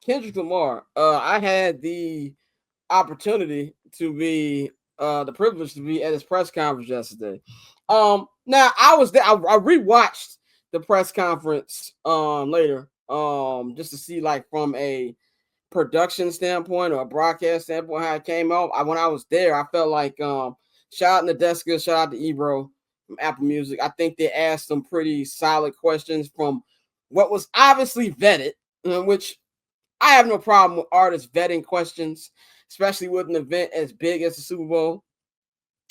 Kendrick Lamar. I had the opportunity to be the privilege to be at his press conference yesterday. Now I was there. I rewatched the press conference later just to see like from a production standpoint or a broadcast standpoint how it came out. When I was there, I felt like shout out to Nadeska, shout out to Ebro from Apple Music. I think they asked some pretty solid questions from what was obviously vetted, which I have no problem with artists vetting questions, especially with an event as big as the Super Bowl.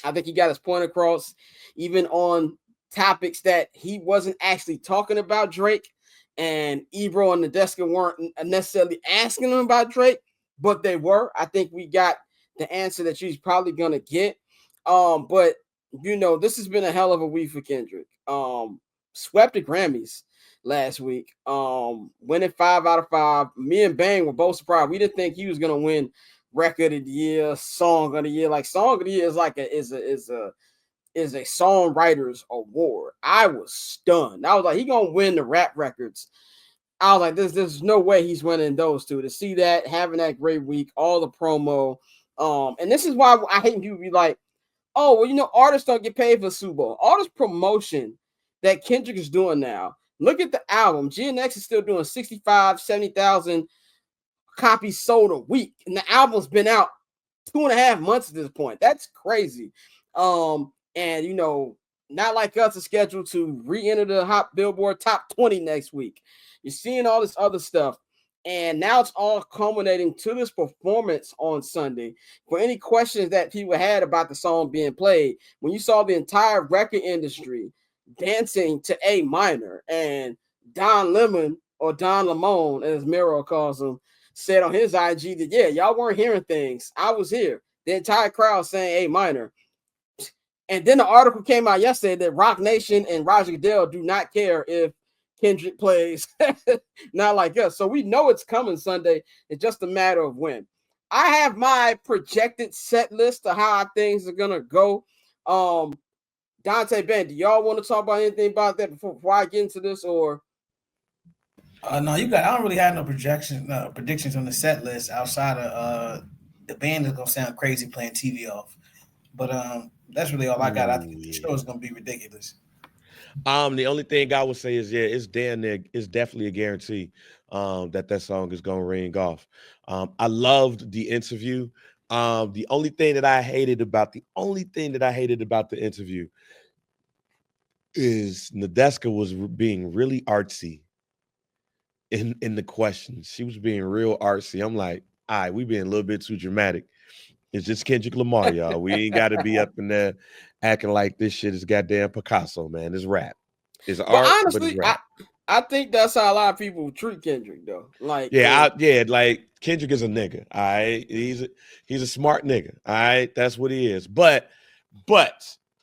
I think he got his point across, even on topics that he wasn't actually talking about Drake. And Ebro and Nadeska weren't necessarily asking him about Drake, but they were. I think we got the answer that she's probably gonna get. But this has been a hell of a week for Kendrick. Swept the Grammys last week. Winning 5 out of 5. Me and Bang were both surprised. We didn't think he was gonna win record of the year, song of the year. Like song of the year is like a songwriters award. I was stunned. I was like, he gonna win the rap records. I was like, there's no way he's winning those two. To see that, having that great week, all the promo. And this is why I hate people be like, oh, well, artists don't get paid for Super Bowl. All this promotion that Kendrick is doing now. Look at the album. GNX is still doing 65, 70,000 copies sold a week. And the album's been out 2.5 months at this point. That's crazy. And not like us are scheduled to re-enter the Hot Billboard Top 20 next week. You're seeing all this other stuff. And now it's all culminating to this performance on Sunday. For any questions that people had about the song being played, when you saw the entire record industry dancing to A minor, and Don Lemon, or Don Lemon, as Miro calls him, said on his IG that, yeah, y'all weren't hearing things. I was here. The entire crowd saying A minor. And then the article came out yesterday that Rock Nation and Roger Goodell do not care if Kendrick plays not like us. So we know it's coming Sunday. It's just a matter of when. I have my projected set list of how things are going to go. Dante, Ben, do y'all want to talk about anything about that before I get into this, or? No, you got. I don't really have no predictions on the set list outside of the band is gonna sound crazy playing TV off. But that's really all I got. I Ooh, think the yeah. show is gonna be ridiculous. The only thing I would say is, yeah, it's damn near, it's definitely a guarantee that song is gonna ring off. I loved the interview. The only thing that I hated about the interview is Nadeska was being really artsy in the questions. She was being real artsy. I'm like, all right, we being a little bit too dramatic. It's just Kendrick Lamar, y'all. We ain't got to be up in there acting like this shit is goddamn Picasso, man. It's rap. It's But art, but it's honestly, I rap. I think that's how a lot of people treat Kendrick, though. Like, Yeah, and yeah, like Kendrick is a nigga. All right. He's a smart nigga. All right. That's what he is. But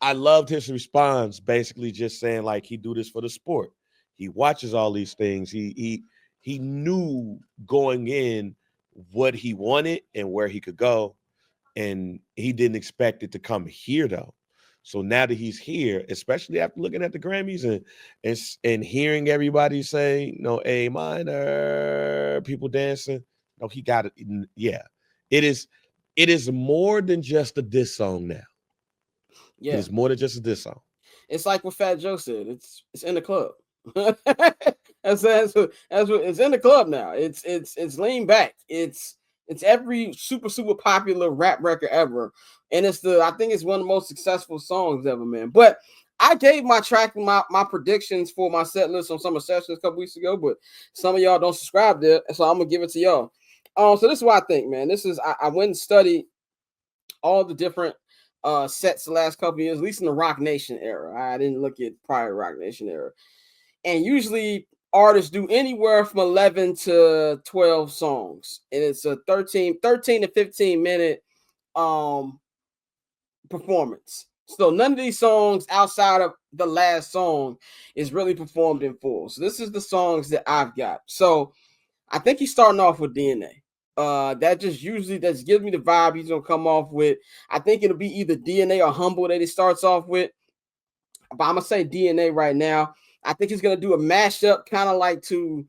I loved his response, basically just saying like he do this for the sport. He watches all these things. He knew going in what he wanted and where he could go, and he didn't expect it to come here though. So now that he's here, especially after looking at the Grammys and hearing everybody say, A minor, people dancing, no, he got it. Yeah, it is. It is more than just a diss song now. It yeah, is more than just a diss song. it's like what Fat Joe said. It's in the club. That's what it's in the club now. It's lean back. It's every super popular rap record ever, and I think it's one of the most successful songs ever, man. But I gave my predictions for my set list on Summer Sessions a couple weeks ago, but some of y'all don't subscribe there, so I'm gonna give it to y'all. So this is what I think, man. This is I went and studied all the different sets the last couple years, at least in the Rock Nation era. I didn't look at prior Rock Nation era. And usually artists do anywhere from 11 to 12 songs. And it's a 13 to 15 minute um performance. So none of these songs outside of the last song is really performed in full. So this is the songs that I've got. So I think he's starting off with DNA. That just gives me the vibe he's gonna come off with. I think it'll be either DNA or Humble that he starts off with. But I'm gonna say DNA right now. I think he's gonna do a mashup, kind of like to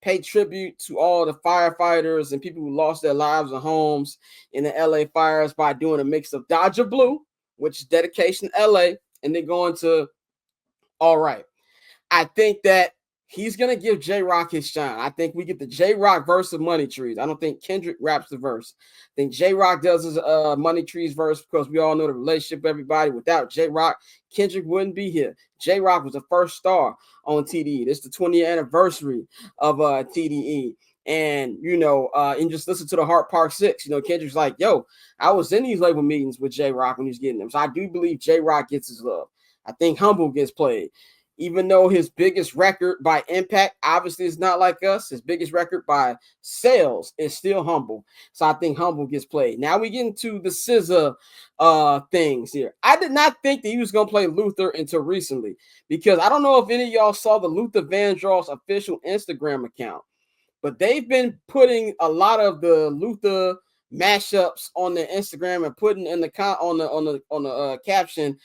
pay tribute to all the firefighters and people who lost their lives and homes in the LA fires by doing a mix of Dodger Blue, which is dedication to LA, and then going to All Right. I think that he's gonna give J Rock his shine. I think we get the J Rock verse of Money Trees. I don't think Kendrick raps the verse. I think J Rock does his Money Trees verse because we all know the relationship. Everybody, without J Rock, Kendrick wouldn't be here. J Rock was the first star on TDE. This is the 20th anniversary of TDE. And and just listen to the Heart Park 6. Kendrick's like, yo, I was in these label meetings with J Rock when he was getting them. So I do believe J Rock gets his love. I think Humble gets played. Even though his biggest record by impact obviously is not like us, his biggest record by sales is still Humble. So I think Humble gets played. Now we get into the SZA things here. I did not think that he was going to play Luther until recently because I don't know if any of y'all saw the Luther Vandross official Instagram account, but they've been putting a lot of the Luther mashups on their Instagram and putting in the caption,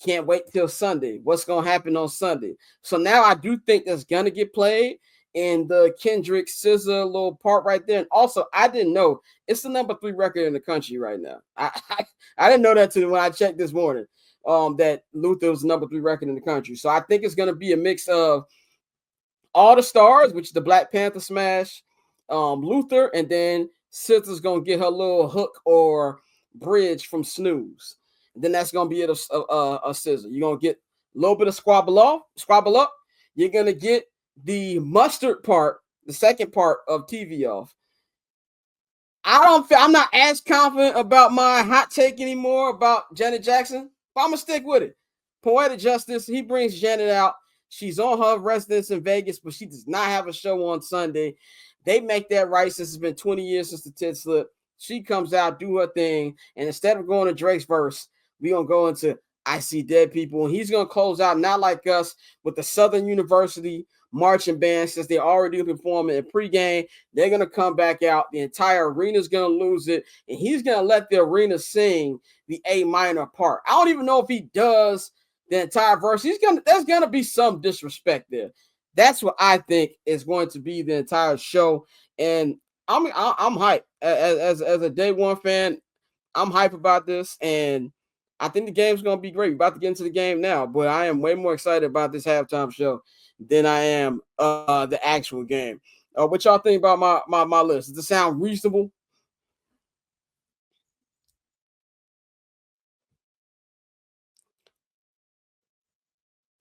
can't wait till Sunday. What's going to happen on Sunday? So now I do think that's going to get played in the Kendrick SZA little part right there. And also, I didn't know it's the number 3 record in the country right now. I didn't know that too when I checked this morning, that Luther was the number 3 record in the country. So I think it's going to be a mix of All the Stars, which is the Black Panther smash, Luther, and then SZA's going to get her little hook or bridge from Snooze. Then that's gonna be a SZA. You're gonna get a little bit of squabble up. You're gonna get the mustard part, the second part of TV off. I'm not as confident about my hot take anymore about Janet Jackson, but I'm gonna stick with it. Poetic Justice, he brings Janet out. She's on her residence in Vegas, but she does not have a show on Sunday. They make that right since it's been 20 years since the tit slip. She comes out, do her thing, and instead of going to Drake's verse, we're going to go into I See Dead People. And he's going to close out, not like us, with the Southern University marching band, since they're already performing in pregame. They're going to come back out. The entire arena is going to lose it. And he's going to let the arena sing the A minor part. I don't even know if he does the entire verse. There's going to be some disrespect there. That's what I think is going to be the entire show. And I'm hyped. As a day one fan, I'm hyped about this. And I think the game's going to be great. We're about to get into the game now, but I am way more excited about this halftime show than I am the actual game. What y'all think about my list? Does it sound reasonable?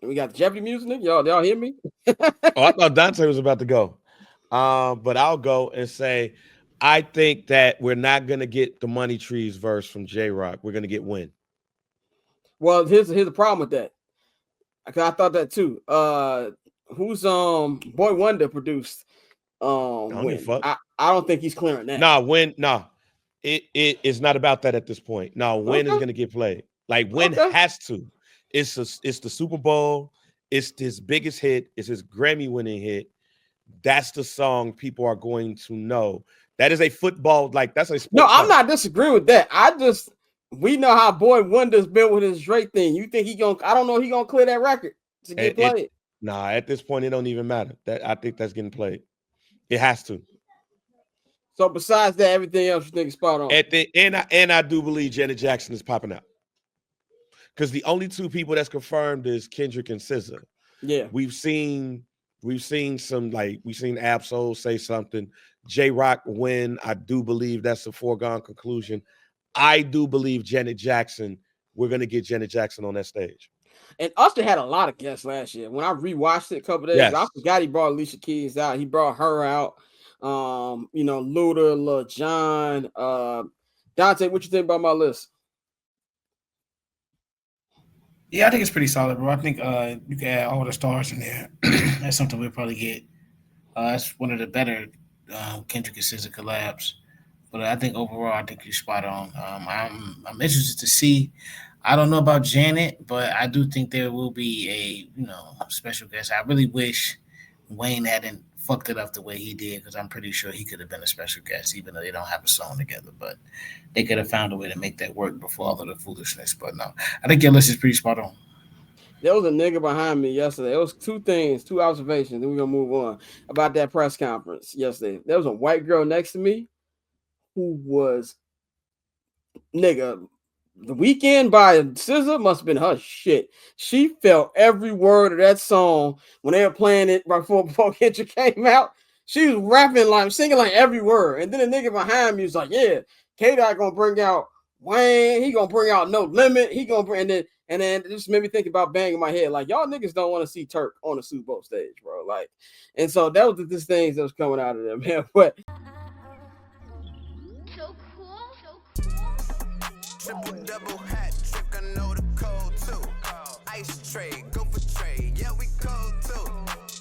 We got the Jeopardy music. Y'all hear me? I thought Dante was about to go. But I'll go and say, I think that we're not going to get the Money Trees verse from J-Rock. We're going to get Win. Well, here's the problem with that. I thought that too. Who's Boy Wonder produced? Win. I don't think he's clearing that. Win. It is not about that at this point. Win is going to get played. Like Win has to. It's the Super Bowl. It's his biggest hit. It's his Grammy-winning hit. That's the song people are going to know. That is a football. Like that's a sports. No, I'm not disagreeing with that. We know how Boy Wonder's been with his Drake thing. You think I don't know he gonna clear that record to get played. At this point, it don't even matter. I think that's getting played. It has to. So besides that, everything else you think is spot on. And I do believe Janet Jackson is popping out. Because the only 2 people that's confirmed is Kendrick and SZA. Yeah. We've seen some, we've seen Absol say something. J-Rock win. I do believe that's a foregone conclusion. I do believe Janet Jackson, we're going to get Janet Jackson on that stage. And Usher had a lot of guests last year. When I rewatched it a couple days, I forgot he brought Alicia Keys out. He brought her out. Luda, Lil Jon. Dante, what you think about my list? Yeah, I think it's pretty solid, bro. I think you can add All the Stars in there. That's something we'll probably get. That's one of the better Kendrick and SZA collabs. But I think overall, I think you're spot on. I'm interested to see. I don't know about Janet, but I do think there will be a special guest. I really wish Wayne hadn't fucked it up the way he did, because I'm pretty sure he could have been a special guest, even though they don't have a song together. But they could have found a way to make that work before all of the foolishness. But no, I think your list is pretty spot on. There was a nigga behind me yesterday. There was two things, two observations. Then we're gonna move on about that press conference yesterday. There was a white girl next to me who was nigga. The Weekend by SZA must have been her shit. She felt every word of that song when they were playing it right before Kendrick came out. She was rapping like singing like every word. And then the nigga behind me was like, yeah, K-Dot gonna bring out Wayne, he gonna bring out No Limit, he gonna bring and then it just made me think about banging my head. Like, y'all niggas don't want to see Turk on the Super Bowl stage, bro. Like, and so that was the things that was coming out of there, man. But so cool. Triple double hat trick, I know the code too. Ice trade, go for trade, yeah we cold too.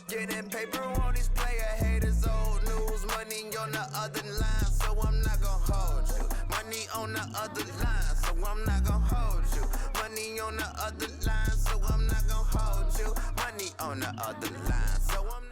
Getting paper on these player haters, old news. Money on the other line, so I'm not gonna hold you. Money on the other line, so I'm not gonna hold you. Money on the other line, so I'm not gonna hold you. Money on the other line, so I'm not